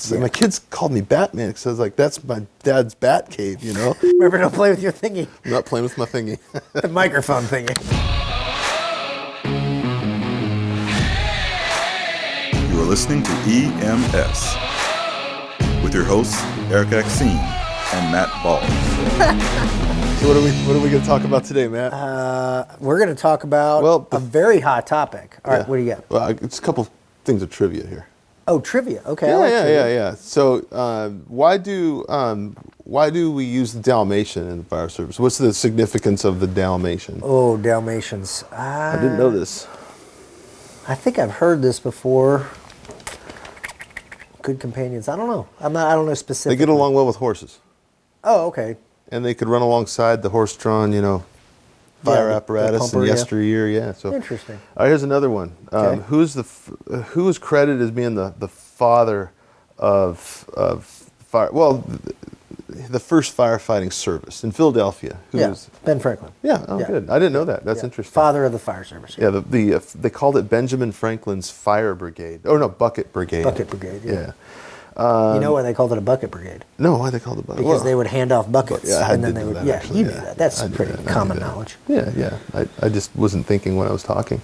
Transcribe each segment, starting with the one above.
My kids called me Batman because I was like, that's my dad's bat cave, you know? Remember, don't play with your thingy. I'm not playing with my thingy. The microphone thingy. You are listening to EMS with your hosts, Erik Axene and Matt Ball. So what are we going to talk about today, Matt? We're going to talk about a very hot topic. All right, what do you got? Well, it's a couple things of trivia here. Oh, trivia. Okay. Yeah. So why do we use the Dalmatian in the fire service? What's the significance of the Dalmatian? Oh, Dalmatians. I didn't know this. I think I've heard this before. Good companions. I don't know. I don't know specifically. They get along well with horses. Oh, okay. And they could run alongside the horse-drawn, fire apparatus in yesteryear. Yeah. So interesting. All right, here's another one. Okay. Who is credited as being the father of fire? Well, the first firefighting service in Philadelphia. Ben Franklin. Yeah. Oh, good. I didn't know that. That's interesting. Father of the fire service. Yeah. They called it Benjamin Franklin's Fire Brigade. Oh no, Bucket Brigade. Bucket Brigade. Yeah. Yeah. You know why they called it a bucket brigade? No, why they called it bucket? Because they would hand off buckets, and then they would. Yeah, you knew that. That's pretty common knowledge. Yeah. I just wasn't thinking when I was talking.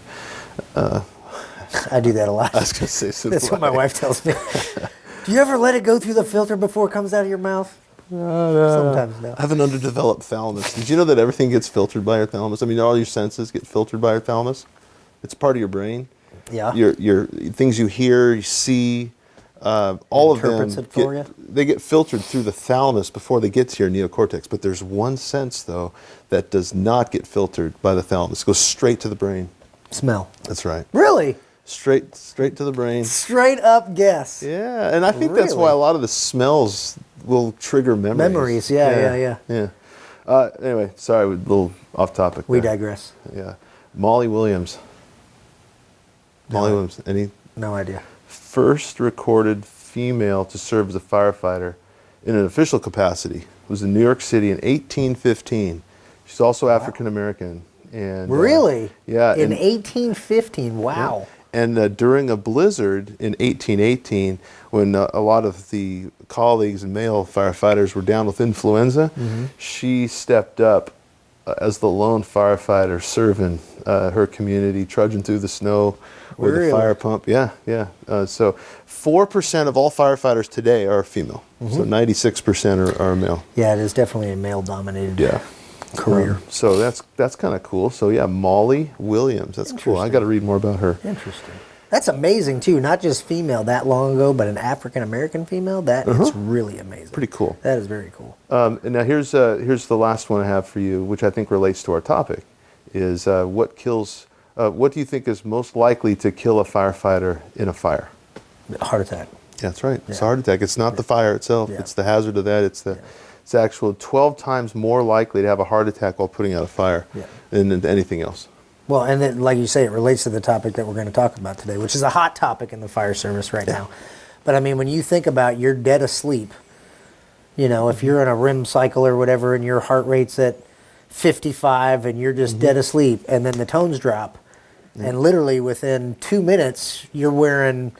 I do that a lot. I was going to say so. That's what my wife tells me. Do you ever let it go through the filter before it comes out of your mouth? Sometimes no. I have an underdeveloped thalamus. Did you know that everything gets filtered by your thalamus? I mean, all your senses get filtered by your thalamus. It's part of your brain. Yeah. Your things you hear, you see. All of them they get filtered through the thalamus before they get to your neocortex. But there's one sense though that does not get filtered by the thalamus. It goes straight to the brain. Smell. That's right. Really? Straight to the brain. Straight up guess. Yeah, and I think that's why a lot of the smells will trigger memories. Memories. Yeah. Anyway, sorry, we're a little off topic. We digress. Yeah, Molly Williams. Molly Williams. No idea. First recorded female to serve as a firefighter in an official capacity was in New York City in 1815. She's also African American. And really? Yeah. In 1815. Wow. Yeah. And during a blizzard in 1818, when a lot of the colleagues and male firefighters were down with influenza, she stepped up as the lone firefighter serving her community, trudging through the snow with a fire pump. Yeah. So 4% of all firefighters today are female. So 96% are male. Yeah, it is definitely a male-dominated career. So that's kind of cool. So yeah, Molly Williams. That's cool. I got to read more about her. Interesting. That's amazing too. Not just female that long ago, but an African American female. That is really amazing. Pretty cool. That is very cool. And now here's the last one I have for you, which I think relates to our topic. Is what do you think is most likely to kill a firefighter in a fire? Heart attack. Yeah, that's right. It's a heart attack. It's not the fire itself. It's the hazard of that. It's actual 12 times more likely to have a heart attack while putting out a fire than anything else. Well, and then, like you say, it relates to the topic that we're going to talk about today, which is a hot topic in the fire service right now. But I mean, when you think about you're dead asleep, if you're in a REM cycle or whatever and your heart rate's at 55 and you're just dead asleep and then the tones drop and literally within 2 minutes you're wearing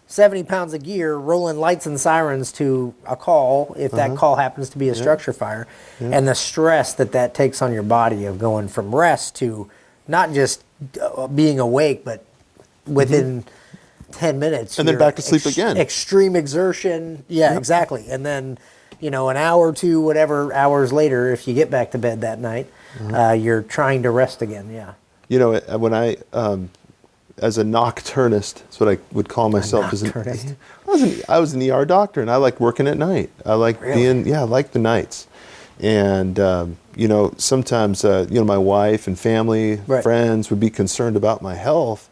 70 pounds of gear, rolling lights and sirens to a call, if that call happens to be a structure fire, and the stress that takes on your body of going from rest to not just being awake, but within 10 minutes. And then back to sleep again. Extreme exertion. Yeah, exactly. And then, an hour or two, whatever hours later, if you get back to bed that night, you're trying to rest again. Yeah. When I... as a nocturnist, that's what I would call myself. I was an ER doctor, and I like working at night. I like I like the nights. And, sometimes, my wife and family, friends would be concerned about my health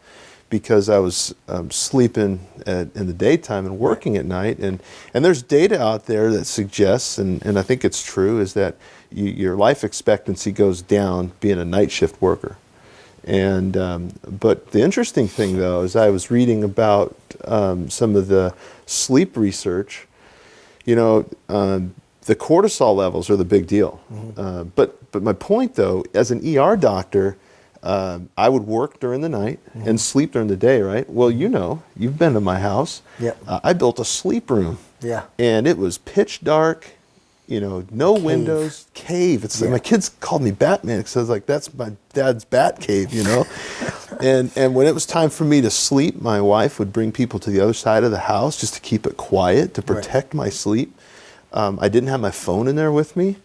because I was sleeping in the daytime and working at night. And there's data out there that suggests, and I think it's true, is that your life expectancy goes down being a night shift worker. And but the interesting thing, though, is I was reading about some of the sleep research. The cortisol levels are the big deal. But my point, though, as an ER doctor, I would work during the night and sleep during the day, right? Well, you've been to my house. Yep. I built a sleep room. Yeah. And it was pitch dark, no windows, cave. It's my kids called me Batman because I was like, that's my dad's bat cave, and when it was time for me to sleep, my wife would bring people to the other side of the house just to keep it quiet, to protect my sleep. I didn't have my phone in there with me.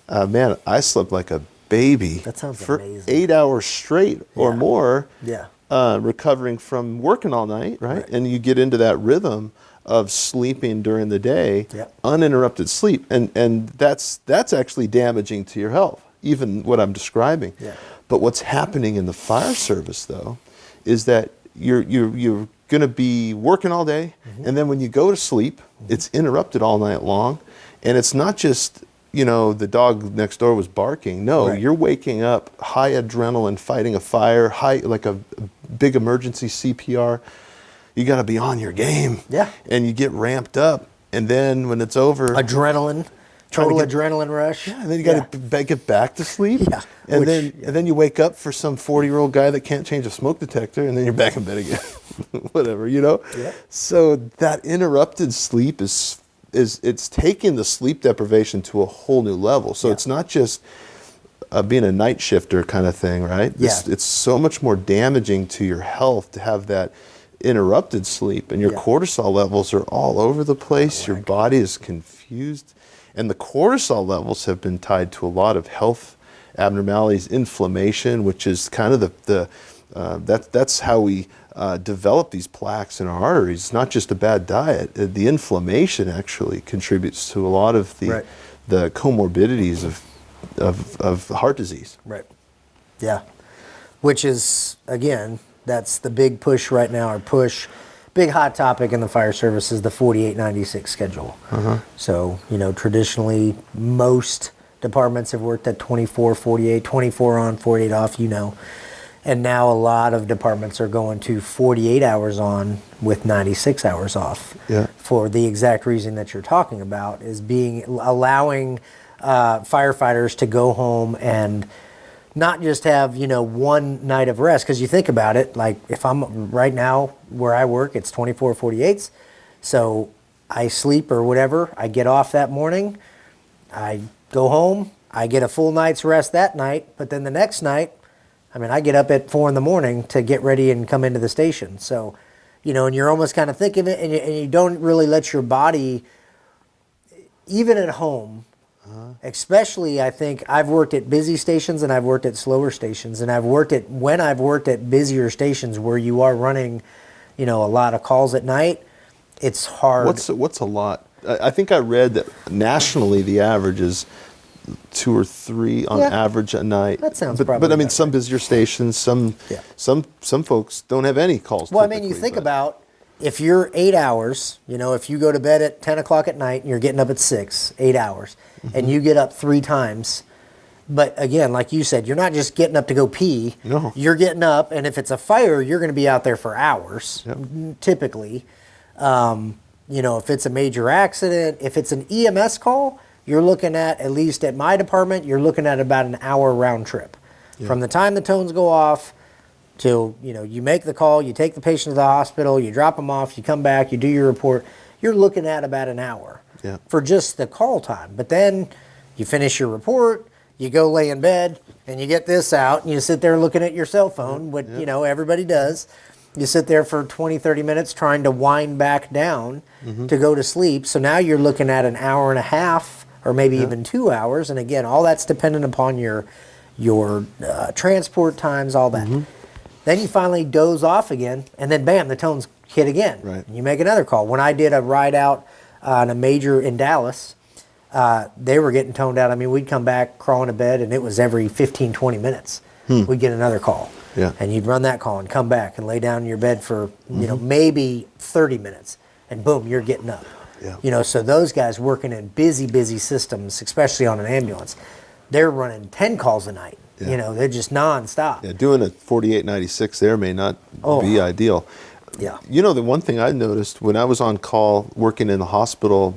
Man, I slept like a baby. That sounds for amazing. 8 hours straight or more. Yeah. Recovering from working all night, right? And you get into that rhythm of sleeping during the day, uninterrupted sleep, and that's actually damaging to your health, even what I'm describing. Yeah. But what's happening in the fire service, though, is that you're going to be working all day, and then when you go to sleep, it's interrupted all night long, and it's not just the dog next door was barking. No, you're waking up high adrenaline, fighting a fire, like a big emergency CPR. You got to be on your game. Yeah. And you get ramped up. And then when it's over... Adrenaline. Total adrenaline rush. Yeah, and then you got to get back to sleep. Yeah. And then you wake up for some 40-year-old guy that can't change a smoke detector, and then you're back in bed again. Whatever, Yeah. So that interrupted sleep it's taking the sleep deprivation to a whole new level. So it's not just being a night shifter kind of thing, right? Yeah. It's so much more damaging to your health to have that interrupted sleep, and your cortisol levels are all over the place. Your body is confused, and the cortisol levels have been tied to a lot of health abnormalities, inflammation, which is kind of that's how we develop these plaques in our arteries. It's not just a bad diet. The inflammation actually contributes to a lot of the comorbidities of heart disease. Right. Yeah. Which is, again, that's the big push right now, big hot topic in the fire service is the 48-96 schedule. So, traditionally most departments have worked at 24, 48, 24 on, 48 off, And now a lot of departments are going to 48 hours on with 96 hours off. Yeah. For the exact reason that you're talking about, is allowing firefighters to go home and not just have, one night of rest. Because you think about it, like if I'm right now where I work, it's 24 48s. So I sleep or whatever, I get off that morning, I go home, I get a full night's rest that night, but then the next night, I get up at 4 a.m. to get ready and come into the station. So, and you're almost kind of thinking it, and you don't really let your body, even at home, especially, I think, I've worked at busy stations and I've worked at slower stations, and I've worked at busier stations where you are running, a lot of calls at night, it's hard. What's a lot? I think I read that nationally the average is 2 or 3 on average a night. That sounds but some busier stations, some folks don't have any calls. Well, you think about if you're 8 hours, if you go to bed at 10 o'clock at night and you're getting up at 6, 8 hours, and you get up 3 times. But again, like you said, you're not just getting up to go pee. No. You're getting up, and if it's a fire, you're going to be out there for hours, typically. If it's a major accident, if it's an EMS call, you're looking at least at my department, you're looking at about an hour round trip. Yeah. From the time the tones go off till, you make the call, you take the patient to the hospital, you drop them off, you come back, you do your report, you're looking at about an hour for just the call time. But then you finish your report, you go lay in bed, and you get this out, and you sit there looking at your cell phone, what everybody does. You sit there for 20, 30 minutes trying to wind back down to go to sleep. So now you're looking at an hour and a half or maybe even 2 hours. And again, all that's dependent upon your transport times, all that. Then you finally doze off again, and then bam, the tones hit again. Right. And you make another call. When I did a ride out on a major in Dallas, they were getting toned out. We'd come back, crawl into bed, and it was every 15, 20 minutes. We'd get another call. Yeah. And you'd run that call and come back and lay down in your bed for, maybe 30 minutes. And boom, you're getting up. Yeah. So those guys working in busy systems, especially on an ambulance, they're running 10 calls a night. Yeah. They're just nonstop. Yeah, doing a 48-96 there may not be ideal. Yeah. The one thing I noticed when I was on call working in the hospital,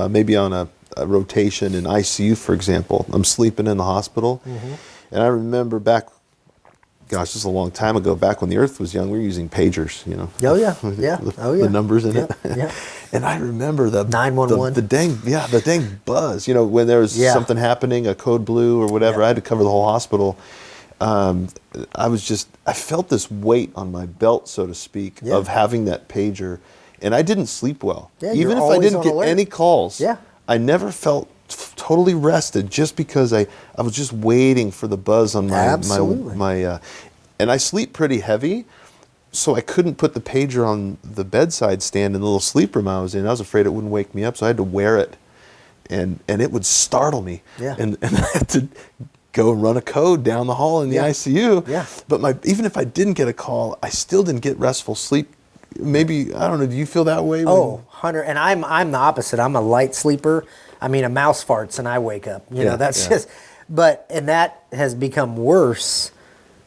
maybe on a rotation in ICU, for example, I'm sleeping in the hospital. And I remember back gosh, this is a long time ago. Back when the Earth was young, we were using pagers. You know. Oh yeah, yeah. The numbers in it. Yeah. And I remember the 911. the dang buzz. You know, when there was something happening, a code blue or whatever, I had to cover the whole hospital. I felt this weight on my belt, so to speak, of having that pager, and I didn't sleep well. Yeah, even if I didn't get any calls. Yeah. I never felt totally rested just because I was just waiting for the buzz on my and I sleep pretty heavy, so I couldn't put the pager on the bedside stand in the little sleep room I was in. I was afraid it wouldn't wake me up, so I had to wear it, and it would startle me. Yeah. And I had to go and run a code down the hall in the ICU. Yeah. But even if I didn't get a call, I still didn't get restful sleep. Maybe, I don't know, do you feel that way? Oh, 100. And I'm the opposite. I'm a light sleeper. I mean, a mouse farts and I wake up. You know, that's just, and that has become worse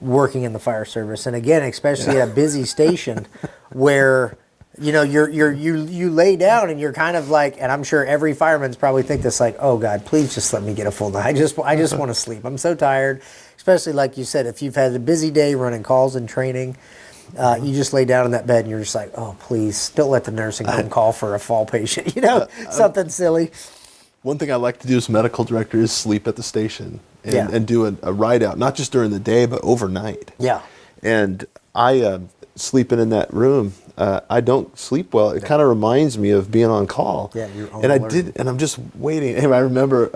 working in the fire service. And again, especially at a busy station where, you know, you lay down and you're kind of like, and I'm sure every fireman's probably think this like, oh God, please just let me get a full night. I just want to sleep. I'm so tired, especially like you said, if you've had a busy day running calls and training. You just lay down in that bed and you're just like, oh, please don't let the nursing home call for a fall patient, you know, something silly. One thing I like to do as medical director is sleep at the station and do a ride out, not just during the day, but overnight. Yeah. And I, sleeping in that room, I don't sleep well. It kind of reminds me of being on call. Yeah, you're on and alert. And I'm just waiting. And I remember,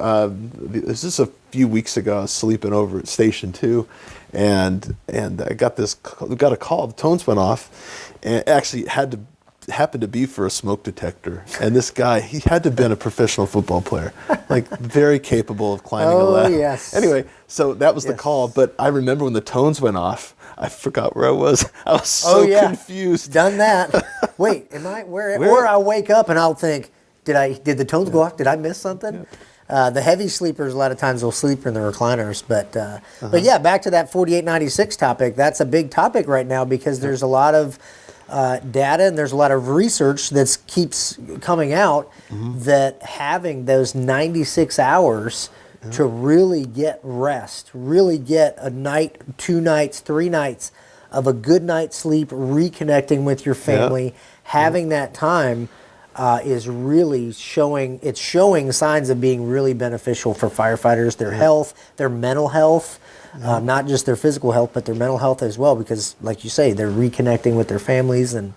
this is a few weeks ago, I was sleeping over at Station 2. And I got a call. The tones went off, and actually happened to be for a smoke detector. And this guy, he had to have been a professional football player, like very capable of climbing a ladder. Oh yes. Anyway, so that was the call. But I remember when the tones went off, I forgot where I was. I was so confused. Done that. Wait, am I where? Or I'll wake up and I'll think, did the tones go off? Did I miss something? Yeah. The heavy sleepers, a lot of times, will sleep in the recliners. But yeah, back to that 4896 topic. That's a big topic right now because there's a lot of data and there's a lot of research that keeps coming out that having those 96 hours to really get rest, really get a night, 2 nights, 3 nights of a good night's sleep, reconnecting with your family, having that time. Is really showing signs of being really beneficial for firefighters, their health, their mental health, not just their physical health, but their mental health as well, because like you say, they're reconnecting with their families, and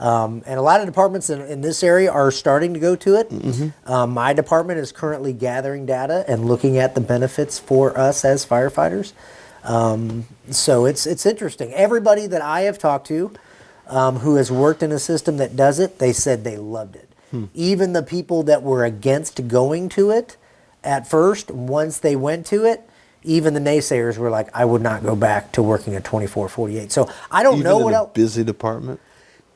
a lot of departments in this area are starting to go to it. My department is currently gathering data and looking at the benefits for us as firefighters. So it's interesting. Everybody that I have talked to, who has worked in a system that does it, they said they loved it. Even the people that were against going to it at first, once they went to it, even the naysayers were like, I would not go back to working at 24/48. So I don't know what else. Busy department?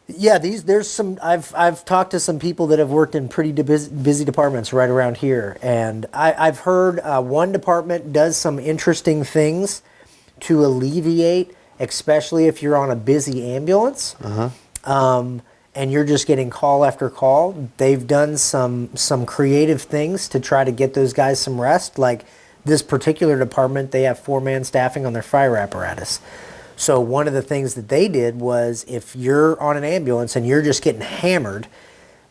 Yeah, there's some, I've talked to some people that have worked in pretty busy departments right around here. And I've heard one department does some interesting things to alleviate, especially if you're on a busy ambulance, and you're just getting call after call. They've done some creative things to try to get those guys some rest. Like this particular department, they have 4-man staffing on their fire apparatus. So one of the things that they did was, if you're on an ambulance and you're just getting hammered,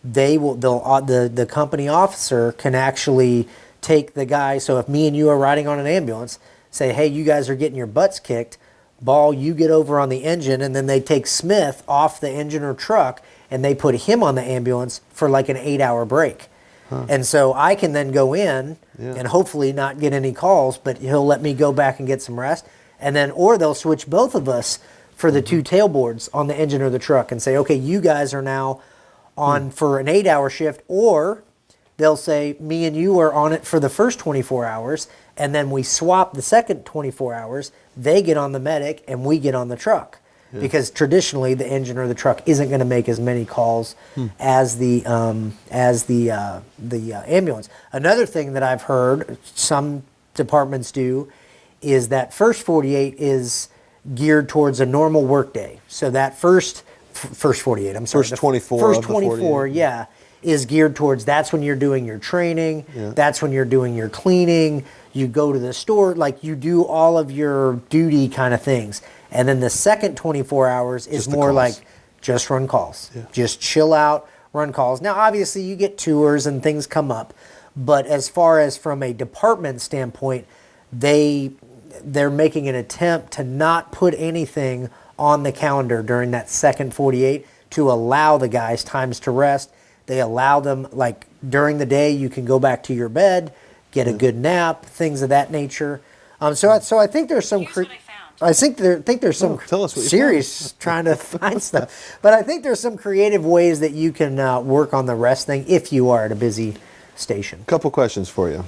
the company officer can actually take the guy. So if me and you are riding on an ambulance, say, hey, you guys are getting your butts kicked. Ball, you get over on the engine, and then they take Smith off the engine or truck and they put him on the ambulance for like an 8-hour break. And so I can then go in and hopefully not get any calls, but he'll let me go back and get some rest. And then, or they'll switch both of us for the 2 tailboards on the engine or the truck and say, okay, you guys are now on for an 8-hour shift, or they'll say, me and you are on it for the first 24 hours, and then we swap the second 24 hours. They get on the medic, and we get on the truck. Because traditionally, the engine or the truck isn't going to make as many calls as the ambulance. Another thing that I've heard some departments do is that first 48 is geared towards a normal work day. So that first 48, I'm sorry. First 24. First 24, is geared towards, that's when you're doing your training, that's when you're doing your cleaning, you go to the store, like you do all of your duty kind of things. And then the second 24 hours is Just the more calls. like just run calls. Yeah. Just chill out, run calls. Now, obviously, you get tours and things come up. But as far as from a department standpoint, they're making an attempt to not put anything on the calendar during that second 48 to allow the guys times to rest. They allow them, like during the day, you can go back to your bed, get a good nap, things of that nature. So I think there's some. Here's what I found. I think there's some tell us what you serious trying to find stuff, but I think there's some creative ways that you can work on the rest thing if you are at a busy station. Couple questions for you.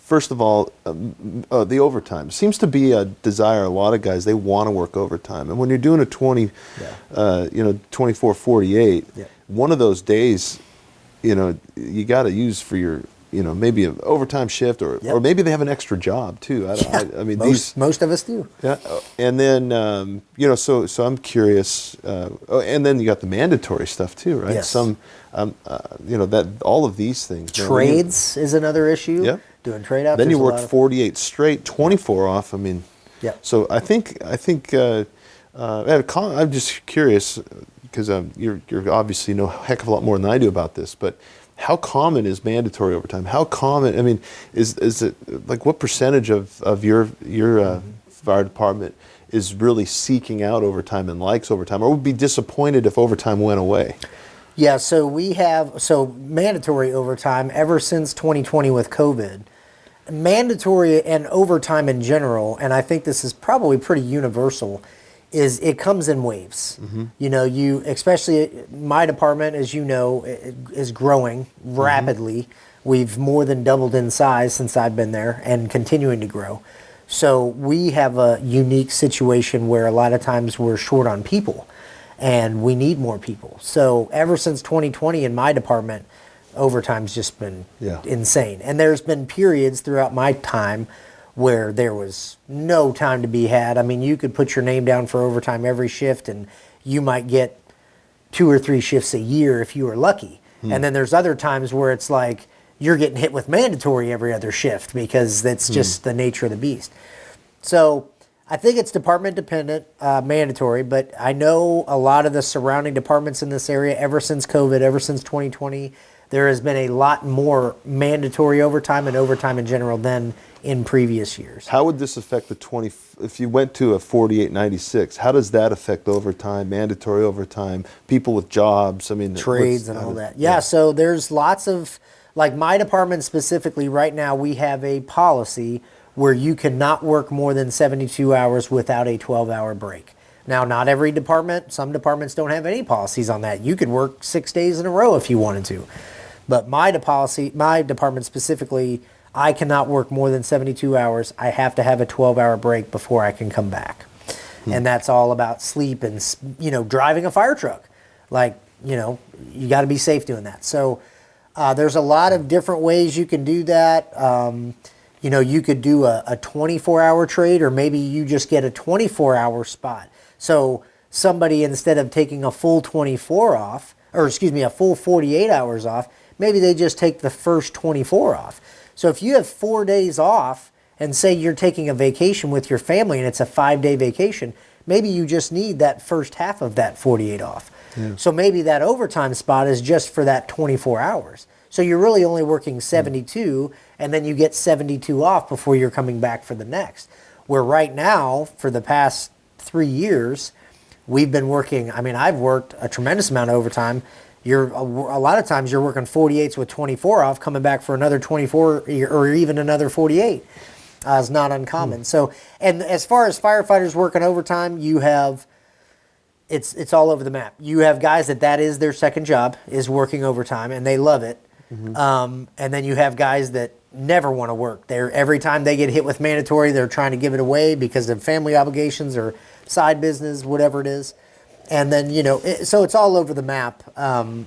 First of all, the overtime seems to be a desire. A lot of guys, they want to work overtime, and when you're doing a 24/48, one of those days, you got to use for your, maybe an overtime shift, or maybe they have an extra job too. I mean, most of us do. Yeah, and then so I'm curious. And then you got the mandatory stuff too, right? Yes. Some, that all of these things. Trades is another issue. Yep. Doing trade outs. Then you work 48 straight, 24 off. I mean, So I think I'm just curious because you're obviously know a heck of a lot more than I do about this, but how common is mandatory overtime? How common? I mean, is it like what percentage of your fire department is really seeking out overtime and likes overtime, or would be disappointed if overtime went away? Yeah, so we have mandatory overtime ever since 2020 with COVID. Mandatory and overtime in general, and I think this is probably pretty universal, is it comes in waves. You especially my department, as you know, is growing rapidly. We've more than doubled in size since I've been there and continuing to grow. So we have a unique situation where a lot of times we're short on people and we need more people. So ever since 2020 in my department, overtime's just been insane. And there's been periods throughout my time where there was no time to be had. I mean, you could put your name down for overtime every shift and you might get 2 or 3 shifts a year if you were lucky. And then there's other times where it's like you're getting hit with mandatory every other shift because that's just the nature of the beast. So I think it's department dependent, mandatory, but I know a lot of the surrounding departments in this area, ever since COVID, ever since 2020, there has been a lot more mandatory overtime and overtime in general than in previous years. How would this affect the if you went to a 48/96, how does that affect overtime, mandatory overtime, people with jobs? I mean, trades and all that. Yeah, so there's lots of, like my department specifically right now, we have a policy where you cannot work more than 72 hours without a 12-hour break. Now, not every department, some departments don't have any policies on that. You could work 6 days in a row if you wanted to. But my department specifically, I cannot work more than 72 hours. I have to have a 12-hour break before I can come back. And that's all about sleep and, driving a fire truck. Like, you got to be safe doing that. So there's a lot of different ways you can do that. You could do a 24-hour trade, or maybe you just get a 24-hour spot. So somebody, instead of taking a full 24 off, a full 48 hours off, maybe they just take the first 24 off. So if you have 4 days off and say you're taking a vacation with your family and it's a 5-day vacation, maybe you just need that first half of that 48 off. So maybe that overtime spot is just for that 24 hours. So you're really only working 72 and then you get 72 off before you're coming back for the next. Where right now, for the past 3 years, we've been working, I've worked a tremendous amount of overtime. A lot of times you're working 48s with 24 off, coming back for another 24 or even another 48. Is not uncommon. So, and as far as firefighters working overtime, you have, it's all over the map. You have guys that is their second job, is working overtime, and they love it. And then you have guys that never want to work. Every time they get hit with mandatory, they're trying to give it away because of family obligations or side business, whatever it is. And then, so it's all over the map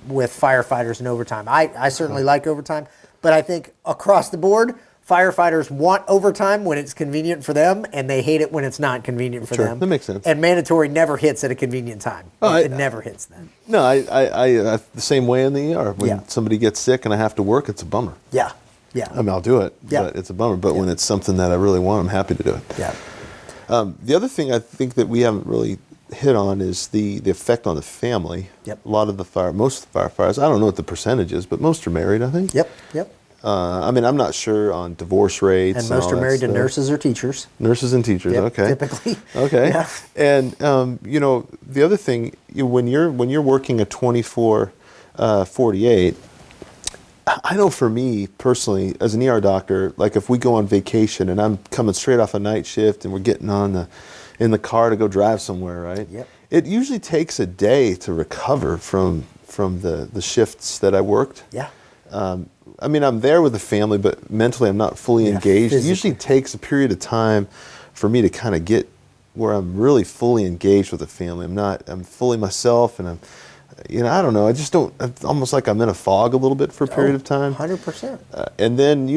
with firefighters and overtime. I certainly like overtime, but I think across the board, firefighters want overtime when it's convenient for them, and they hate it when it's not convenient for them. That makes sense. And mandatory never hits at a convenient time. It never hits then. No, I the same way in the ER. When somebody gets sick and I have to work, it's a bummer. Yeah. I'll do it, but it's a bummer. But when it's something that I really want, I'm happy to do it. Yeah. The other thing I think that we haven't really hit on is the effect on the family. Yep. A lot of most of the firefighters, I don't know what the percentage is, but most are married, I think. Yep. I mean, I'm not sure on divorce rates. And most all are that married to stuff. nurses or teachers. Nurses and teachers, Yep, okay. typically. Okay. Yeah. And, the other thing, when you're working a 24/48, I know for me personally, as an ER doctor, like if we go on vacation and I'm coming straight off a night shift and we're getting in the car to go drive somewhere, right? Yep. It usually takes a day to recover from the shifts that I worked. Yeah. I mean, I'm there with the family, but mentally I'm not fully engaged. physically. It usually takes a period of time for me to kind of get where I'm really fully engaged with the family. I'm fully myself, and I don't know. It's almost like I'm in a fog a little bit for a period of time. 100%. And then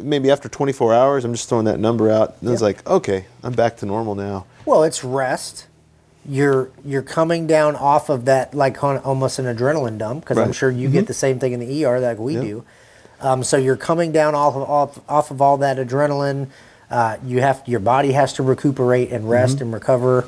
maybe after 24 hours, I'm just throwing that number out. And it's like, okay, I'm back to normal now. Well, it's rest. You're coming down off of that, like almost an adrenaline dump, because I'm Right. sure you get the same thing in the ER like we Yep. do. So you're coming down off of all that adrenaline. Your body has to recuperate and rest and recover.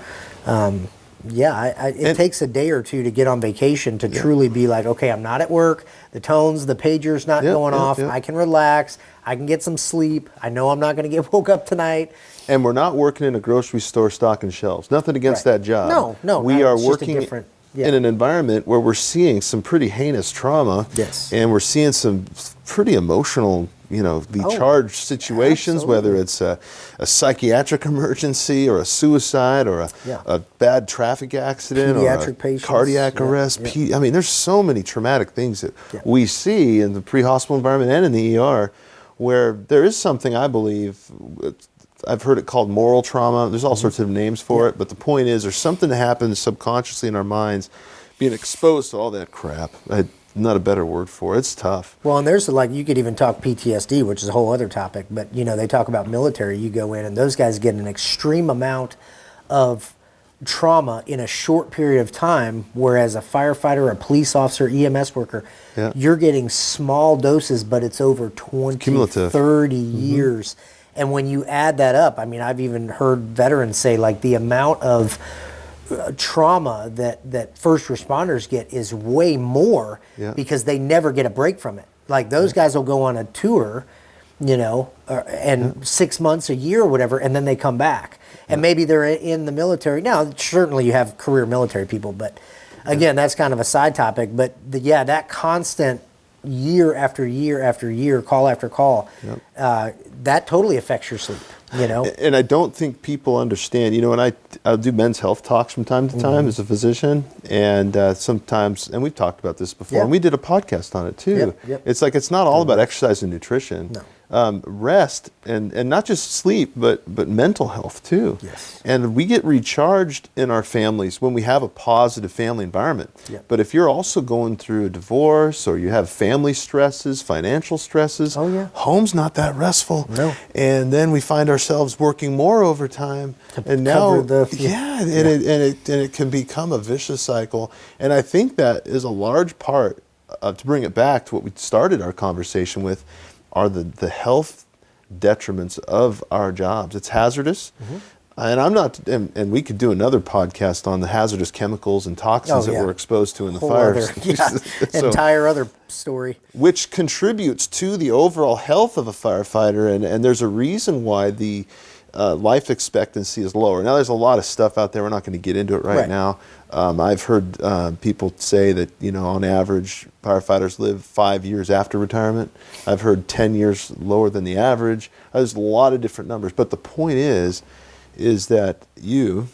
It takes a day or two to get on vacation to truly be like, okay, I'm not at work. The pager's not going off. Yep. I can relax. I can get some sleep. I know I'm not going to get woke up tonight. And we're not working in a grocery store stocking shelves. Nothing against Right. that job. No, We are it's just a working different- in an environment where we're seeing some pretty heinous trauma. Yes. And we're seeing some pretty emotional, charged situations, whether absolutely. it's a psychiatric emergency or a suicide or a bad traffic accident or Pediatric a patients. cardiac Yeah, arrest. yeah. I mean, there's so many traumatic things that Yeah. we see in the pre-hospital environment and in the ER where there is something, I believe, I've heard it called moral trauma. There's all sorts of names for it, but the point is there's something that happens subconsciously in our minds being exposed to all that crap. Not a better word for it. It's tough. Well, and there's you could even talk PTSD, which is a whole other topic, but they talk about military. You go in and those guys get an extreme amount of trauma in a short period of time, whereas a firefighter, a police officer, EMS worker, you're getting small doses, but it's over 20, Cumulative. 30 years. And when you add that up, I mean, I've even heard veterans say the amount of trauma that first responders get is way more because they never get a break from it. Like those guys will go on a tour, and 6 months, a year or whatever, and then they come back. And maybe they're in the military. Now, certainly you have career military people, but again, that's kind of a side topic. But that constant year after year after year, call after call, that totally affects your sleep. And I don't think people understand. And I'll do men's health talks from time to time as a physician, and sometimes, and we've talked about this before, and we did a podcast on it too. Yep. It's like it's not all about exercise and nutrition. No. Rest and not just sleep, but mental health too. Yes. And we get recharged in our families when we have a positive family environment. Yep. But if you're also going through a divorce or you have family stresses, financial stresses, home's not that restful. No. And then we find ourselves working more overtime, and now it can become a vicious cycle. And I think that is a large part to bring it back to what we started our conversation with, are the health detriments of our jobs. It's hazardous. And I'm not, and we could do another podcast on the hazardous chemicals and toxins that we're exposed to in the fires. Entire other story. Which contributes to the overall health of a firefighter, and there's a reason why the life expectancy is lower. Now, there's a lot of stuff out there. We're not going to get into it right now. I've heard people say that, on average, firefighters live 5 years after retirement. I've heard 10 years lower than the average. There's a lot of different numbers. But the point is that you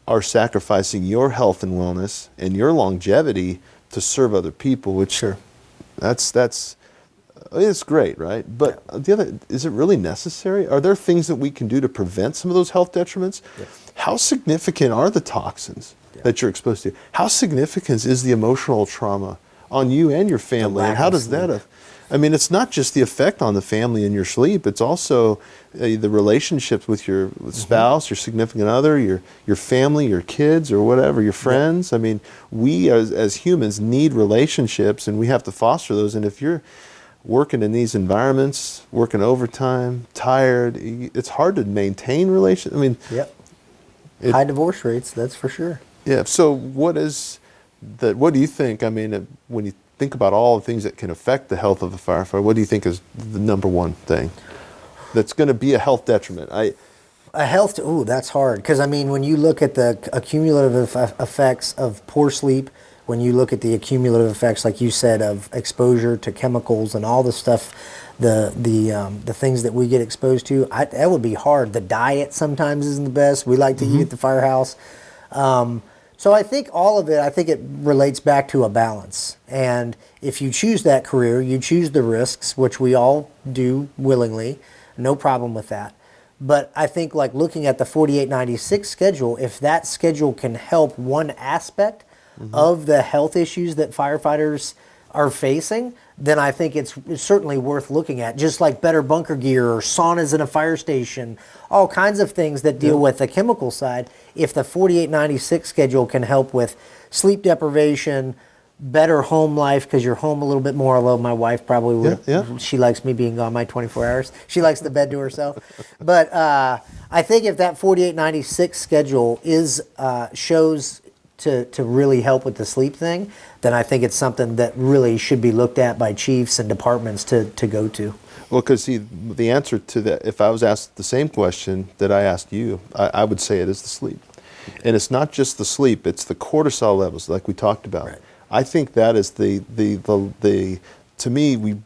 are sacrificing your health and wellness and your longevity to serve other people, which it's great, right? But is it really necessary? Are there things that we can do to prevent some of those health detriments? How significant are the toxins that you're exposed to? How significant is the emotional trauma on you and your family? And how does that it's not just the effect on the family and your sleep. It's also the relationships with your spouse, your significant other, your family, your kids, or whatever, your friends. I mean, we as humans need relationships, and we have to foster those. And if you're working in these environments, working overtime, tired, it's hard to maintain relations. High divorce rates, that's for sure. Yeah. So what do you think? I mean, when you think about all the things that can affect the health of a firefighter, what do you think is the number one thing that's going to be a health detriment? That's hard. Because, I mean, when you look at the accumulative effects of poor sleep, when you look at the accumulative effects, like you said, of exposure to chemicals and all the stuff, the things that we get exposed to, that would be hard. The diet sometimes isn't the best. We like to eat at the firehouse. So I think all of it, it relates back to a balance. And if you choose that career, you choose the risks, which we all do willingly, no problem with that. But I think like looking at the 4896 schedule, if that schedule can help one aspect of the health issues that firefighters are facing, then I think it's certainly worth looking at. Just like better bunker gear or saunas in a fire station, all kinds of things that deal with the chemical side. If the 4896 schedule can help with sleep deprivation, better home life because you're home a little bit more, although my wife probably would. She likes me being gone my 24 hours. She likes the bed to herself. But I think if that 4896 schedule shows to really help with the sleep thing, then I think it's something that really should be looked at by chiefs and departments to go to. Well, because see, the answer to that, if I was asked the same question that I asked you, I would say it is the sleep. And it's not just the sleep, it's the cortisol levels like we talked about. Right. I think that is the to me, we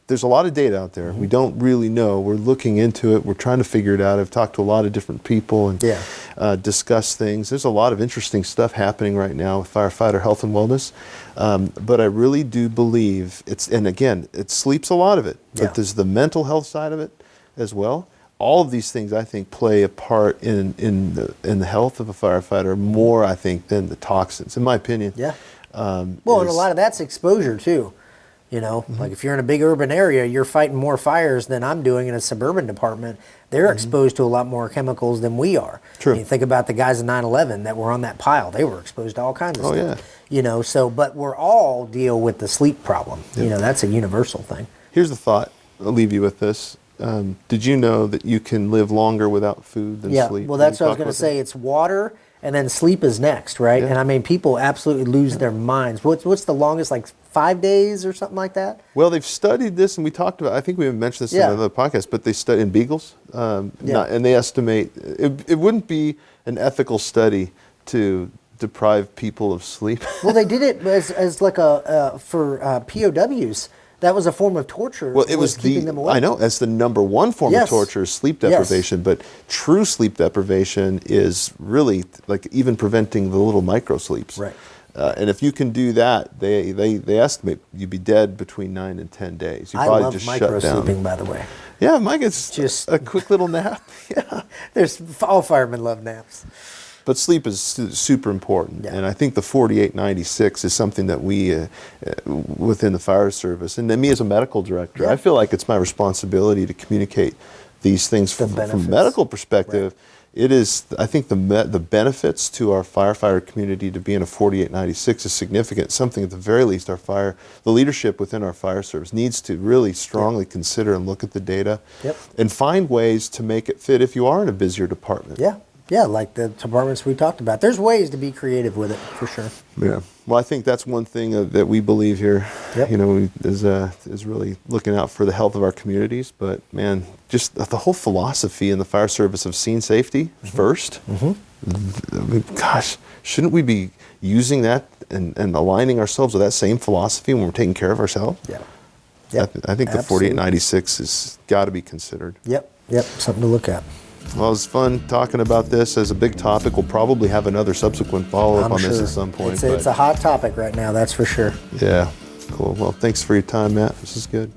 there's a lot of data out there. We don't really know. We're looking into it. We're trying to figure it out. I've talked to a lot of different people and discussed things. There's a lot of interesting stuff happening right now with firefighter health and wellness. But I really do believe and again, it sleeps a lot of it, but there's the mental health side of it as well. All of these things I think play a part in the health of a firefighter more, I think, than the toxins, in my opinion. Yeah. And a lot of that's exposure too. You know, like if you're in a big urban area, you're fighting more fires than I'm doing in a suburban department. They're exposed to a lot more chemicals than we are. True. You think about the guys in 9/11 that were on that pile; they were exposed to all kinds of stuff. Yeah. You know, but we're all deal with the sleep problem. Yep. You know, that's a universal thing. Here's the thought. I'll leave you with this. Did you know that you can live longer without food than sleep? Yeah, well, that's what I was going to say. It's water, and then sleep is next, right? Yeah. And I mean, people absolutely lose their minds. What's the longest, like 5 days or something like that? Well, they've studied this, and we talked about, I think we even mentioned this in another podcast, but they study in beagles, and they estimate, it wouldn't be an ethical study to deprive people of sleep. Well, they did it as like for POWs. That was a form of torture. Well, it was keeping them awake. I know, that's the number one form of torture is sleep deprivation, but true sleep deprivation is really like even preventing the little micro sleeps. Right. And if you can do that, they estimate you'd be dead between 9 and 10 days. Your body just shut down. I love micro sleeping, by the way. Yeah, Mike, it's just a quick little nap. Yeah. All firemen love naps. But sleep is super important, and I think the 4896 is something that we, within the fire service, and then me as a medical director, I feel like it's my responsibility to communicate these things from a medical perspective. Right. It is, I think, the benefits to our firefighter community to be in a 4896 is significant. Something at the very least the leadership within our fire service needs to really strongly consider and look at the data, and find ways to make it fit if you are in a busier department. Yeah, like the departments we talked about. There's ways to be creative with it, for sure. Yeah. Well, I think that's one thing that we believe here, is really looking out for the health of our communities. But, man, just the whole philosophy in the fire service of scene safety first. I mean, gosh, shouldn't we be using that and aligning ourselves with that same philosophy when we're taking care of ourselves? Yeah. I think the 4896 has got to be considered. Yep, something to look at. Well, it was fun talking about this as a big topic. We'll probably have another subsequent follow-up on this at some point. It's a hot topic right now, that's for sure. Yeah, cool. Well, thanks for your time, Matt. This is good.